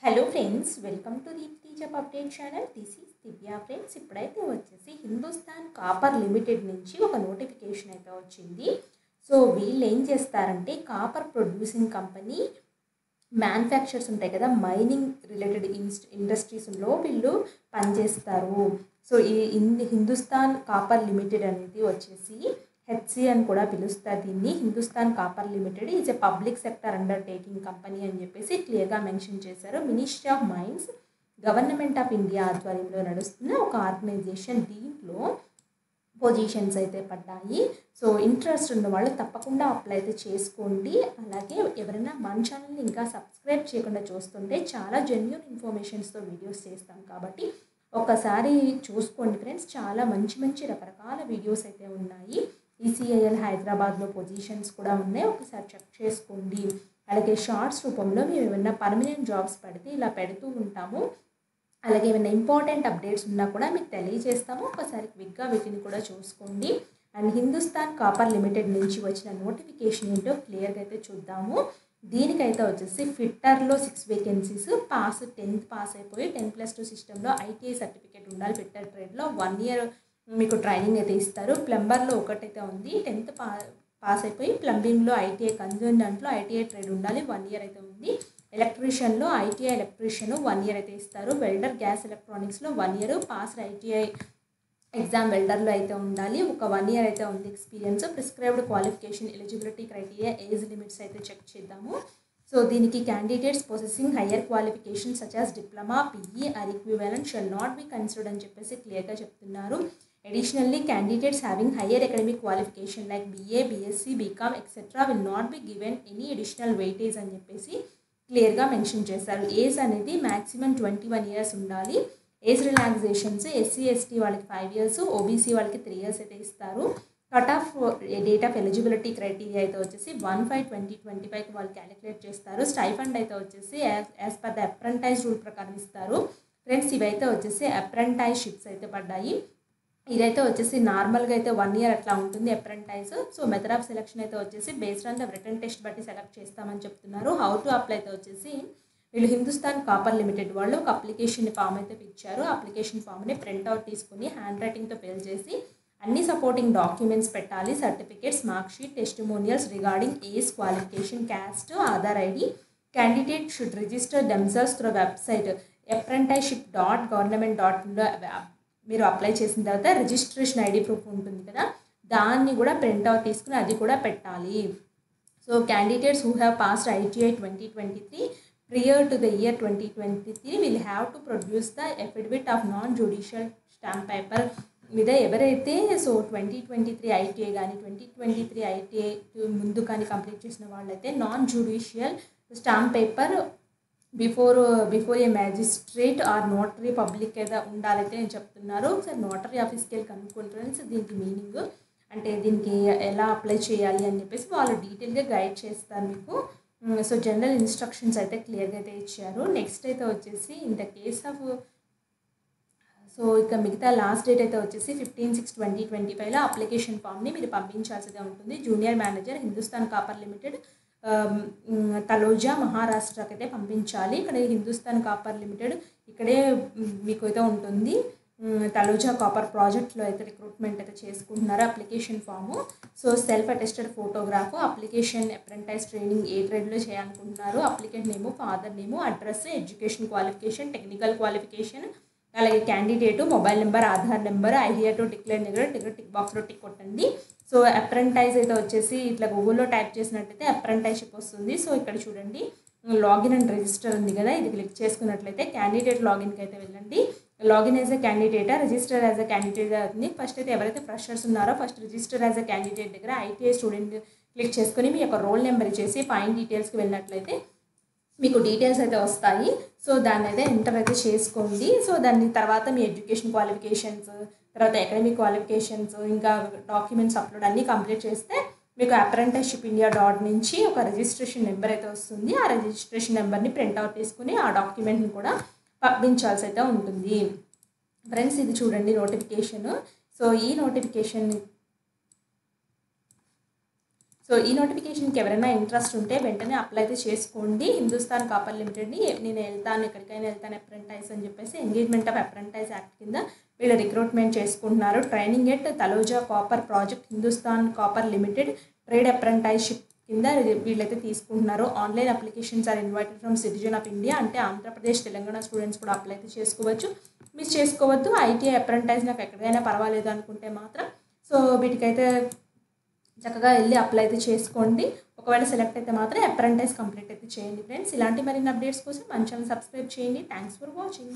Hello friends, welcome to Deepthi job update channel. This is Divya. Friends, ఇప్పుడైతే వచ్చేసి Hindustan copper limited నుంచి ఒక నోటిఫికేషన్ అయితే వచ్చింది. సో వీళ్ళు ఏం చేస్తారంటే కాపర్ ప్రొడ్యూసింగ్ కంపెనీ మ్యానుఫ్యాక్చర్స్ ఉంటాయి కదా, మైనింగ్ రిలేటెడ్ ఇండస్ట్రీస్లో వీళ్ళు పనిచేస్తారు. సో ఈ హిందుస్థాన్ కాపర్ లిమిటెడ్ అనేది వచ్చేసి హెచ్సి అని కూడా పిలుస్తారు. దీన్ని Hindustan copper limited is a public sector undertaking company అని చెప్పేసి క్లియర్గా మెన్షన్ చేశారు. Ministry of mines, government of India ఆధ్వర్యంలో నడుస్తున్న ఒక ఆర్గనైజేషన్. దీంట్లో పొజిషన్స్ అయితే పడ్డాయి. సో ఇంట్రెస్ట్ ఉన్న వాళ్ళు తప్పకుండా అప్లై అయితే చేసుకోండి. అలాగే ఎవరైనా మన ఛానల్ని ఇంకా సబ్స్క్రైబ్ చేయకుండా చూస్తుంటే చాలా జెన్యూన్ ఇన్ఫర్మేషన్స్తో వీడియోస్ చేస్తాం కాబట్టి ఒకసారి చూసుకోండి ఫ్రెండ్స్. చాలా మంచి మంచి రకరకాల వీడియోస్ అయితే ఉన్నాయి. ఈసీఐఎల్ హైదరాబాద్లో పొజిషన్స్ కూడా ఉన్నాయి, ఒకసారి చెక్ చేసుకోండి. అలాగే షార్ట్స్ రూపంలో మేము ఏమైనా పర్మనెంట్ జాబ్స్ పెడితే ఇలా పెడుతూ ఉంటాము. అలాగే ఏమైనా ఇంపార్టెంట్ అప్డేట్స్ ఉన్నా కూడా మీకు తెలియజేస్తాము. ఒకసారి క్విక్గా వీటిని కూడా చూసుకోండి. అండ్ హిందుస్థాన్ కాపర్ లిమిటెడ్ నుంచి వచ్చిన నోటిఫికేషన్ ఏంటో క్లియర్గా అయితే చూద్దాము. దీనికైతే వచ్చేసి ఫిట్టర్లో 6 వేకెన్సీస్. 10th పాస్ అయిపోయి 10+2 సిస్టంలో ఐటీఐ సర్టిఫికేట్ ఉండాలి. ఫిట్టర్ ట్రేడ్లో 1 ఇయర్ మీకు ట్రైనింగ్ అయితే ఇస్తారు. ప్లంబర్లో ఒకటైతే ఉంది. 10th పాస్ అయిపోయి ప్లంబింగ్లో ఐటీఐ కన్సర్న్ దాంట్లో ఐటీఐ ట్రేడ్ ఉండాలి. 1 ఇయర్ అయితే ఉంది. ఎలక్ట్రీషియన్లో ఐటీఐ ఎలక్ట్రీషియన్ 1 ఇయర్ అయితే ఇస్తారు. వెల్డర్ గ్యాస్ ఎలక్ట్రానిక్స్లో 1 ఇయర్ పాస్ ఐటీఐ ఎగ్జామ్ వెల్డర్లో అయితే ఉండాలి. ఒక 1 ఇయర్ అయితే ఉంది experience. Prescribed qualification, eligibility criteria, age limits అయితే చెక్ చేద్దాము. సో దీనికి candidates possessing higher qualification such as diploma, BE or equivalent shall not be considered అని చెప్పేసి క్లియర్గా చెప్తున్నారు. Additionally, candidates having higher academic qualification like BA, BSc, BCom, etc. will not be given any additional weightage అని చెప్పేసి క్లియర్గా mention చేశారు. Age అనేది maximum 21 years ఉండాలి. ఏజ్ రిలాక్సేషన్స్ ఎస్సీ ఎస్టీ వాళ్ళకి 5 ఇయర్స్, ఓబీసీ వాళ్ళకి 3 ఇయర్స్ అయితే ఇస్తారు. Cut off date of eligibility criteria అయితే వచ్చేసి 1/5/2025 వాళ్ళు క్యాలిక్యులేట్ చేస్తారు. స్టైఫండ్ అయితే వచ్చేసి యాజ్ పర్ ద అప్రెంటైజ్ రూల్ ప్రకారం ఇస్తారు. ఫ్రెండ్స్, ఇవైతే వచ్చేసి అప్రెంటైజ్షిప్స్ అయితే పడ్డాయి. ఇదైతే వచ్చేసి నార్మల్గా అయితే 1 ఇయర్ అట్లా ఉంటుంది అప్రెంటైజ్. సో మెథడ్ ఆఫ్ సెలక్షన్ అయితే వచ్చేసి based on the written test బట్టి సెలెక్ట్ చేస్తామని చెప్తున్నారు. హౌ టు అప్లై అయితే వచ్చేసి వీళ్ళు హిందుస్థాన్ కాపర్ లిమిటెడ్ వాళ్ళు ఒక అప్లికేషన్ ఫామ్ అయితే ఇచ్చారు. అప్లికేషన్ ఫామ్ని ప్రింట్అవుట్ తీసుకుని హ్యాండ్ రైటింగ్తో ఫిల్ చేసి అన్ని సపోర్టింగ్ డాక్యుమెంట్స్ పెట్టాలి. Certificates, mark sheet, testimonials regarding age, qualification, caste, Aadhaar ID. Candidate should register themselves through website apprenticeship.government.in మీరు అప్లై చేసిన తర్వాత రిజిస్ట్రేషన్ ఐడి ప్రూఫ్ ఉంటుంది కదా, దాన్ని కూడా ప్రింట్అవుట్ తీసుకుని అది కూడా పెట్టాలి. So candidates who have passed ITI 2023 prior to the year 2023 will have to produce the affidavit of non judicial stamp paper మీద ఎవరైతే 2023 ఐటీఐ కానీ 2023 ఐటీఐ ముందు కానీ కంప్లీట్ చేసిన వాళ్ళైతే non judicial stamp paper before a magistrate or notary public అయితే ఉండాలైతే నేను చెప్తున్నారు. ఒకసారి నోటరీ ఆఫీస్కి వెళ్ళి కనుక్కోండి ఫ్రెండ్స్. దీనికి మీనింగ్ అంటే దీనికి ఎలా అప్లై చేయాలి అని చెప్పేసి వాళ్ళు డీటెయిల్గా గైడ్ చేస్తారు మీకు. సో జనరల్ ఇన్స్ట్రక్షన్స్ అయితే క్లియర్గా అయితే ఇచ్చారు. నెక్స్ట్ అయితే వచ్చేసి in the case of so ఇక మిగతా లాస్ట్ డేట్ అయితే వచ్చేసి 15/6/2025లో అప్లికేషన్ ఫామ్ని మీరు పంపించాల్సి ఉంటుంది. Junior manager Hindustan copper limited Taloja, మహారాష్ట్రకి అయితే పంపించాలి. ఇక్కడ హిందుస్థాన్ కాపర్ లిమిటెడ్ ఇక్కడే మీకు అయితే ఉంటుంది. తలోజా కాపర్ ప్రాజెక్ట్లో అయితే రిక్రూట్మెంట్ అయితే చేసుకుంటున్నారు. Application form, so self attested photograph, application, apprentice training ఏ ట్రేడ్లో చేయాలనుకుంటున్నారు, applicant name, father name, address, education qualification, technical qualification, అలాగే candidate mobile number, Aadhaar number, I here to declare దగ్గర టిక్ బాక్స్లో టిక్ కొట్టండి. సో అప్రెంటైజ్ అయితే వచ్చేసి ఇట్లా గూగుల్లో టైప్ చేసినట్లయితే అప్రెంటైజ్షిప్ వస్తుంది. సో ఇక్కడ చూడండి లాగిన్ అండ్ రిజిస్టర్ ఉంది కదా, ఇది క్లిక్ చేసుకున్నట్లయితే క్యాండిడేట్ లాగిన్కి అయితే వెళ్ళండి. లాగిన్ యాజ్ ఎ క్యాండిడేటా, రిజిస్టర్ యాజ్ ఎ క్యాండిడేట్ అవుతుంది. ఫస్ట్ అయితే ఎవరైతే ఫ్రెషర్స్ ఉన్నారో first register as a candidate దగ్గర ఐటీఐ స్టూడెంట్ క్లిక్ చేసుకుని మీ యొక్క రోల్ నెంబర్ ఇచ్చేసి ఫైన్ డీటెయిల్స్కి వెళ్ళినట్లయితే మీకు డీటెయిల్స్ అయితే వస్తాయి. సో దాన్ని అయితే ఎంటర్ అయితే చేసుకోండి. సో దాని తర్వాత మీ ఎడ్యుకేషన్ క్వాలిఫికేషన్స్, తర్వాత అకాడమిక్ క్వాలిఫికేషన్స్, ఇంకా డాక్యుమెంట్స్ అప్లోడ్ అన్నీ కంప్లీట్ చేస్తే మీకు అప్రెంటిస్షిప్ ఇండియా డాట్ నుంచి ఒక రిజిస్ట్రేషన్ నెంబర్ అయితే వస్తుంది. ఆ రిజిస్ట్రేషన్ నెంబర్ని ప్రింట్అవుట్ తీసుకుని ఆ డాక్యుమెంట్ని కూడా పంపించాల్సి అయితే ఉంటుంది. ఫ్రెండ్స్, ఇది చూడండి నోటిఫికేషన్. సో ఈ నోటిఫికేషన్ సో ఈ నోటిఫికేషన్కి ఎవరైనా ఇంట్రెస్ట్ ఉంటే వెంటనే అప్లై అయితే చేసుకోండి. హిందుస్థాన్ కాపర్ లిమిటెడ్ని నేను వెళ్తాను, ఎక్కడికైనా వెళ్తాను అప్రెంటైజ్ అని చెప్పేసి ఎంగేజ్మెంట్ ఆఫ్ అప్రెంటైజ్ యాక్ట్ కింద వీళ్ళు రిక్రూట్మెంట్ చేసుకుంటున్నారు. Training at Taloja copper project Hindustan copper limited trade అప్రెంటైజ్షిప్ కింద వీళ్ళైతే తీసుకుంటున్నారు. Online applications are invited from citizen of India. అంటే ఆంధ్రప్రదేశ్ తెలంగాణ స్టూడెంట్స్ కూడా అప్లై అయితే చేసుకోవచ్చు. మిస్ చేసుకోవద్దు. ఐటీఐ అప్రెంటైజ్ నాకు ఎక్కడైనా పర్వాలేదు అనుకుంటే మాత్రం సో వీటికైతే చక్కగా వెళ్ళి అప్లై అయితే చేసుకోండి. ఒకవేళ సెలెక్ట్ అయితే మాత్రం అప్రెంటైజ్ కంప్లీట్ అయితే చేయండి ఫ్రెండ్స్. ఇలాంటి మరిన్ని అప్డేట్స్ కోసం మన ఛానల్ సబ్స్క్రైబ్ చేయండి. Thanks for watching.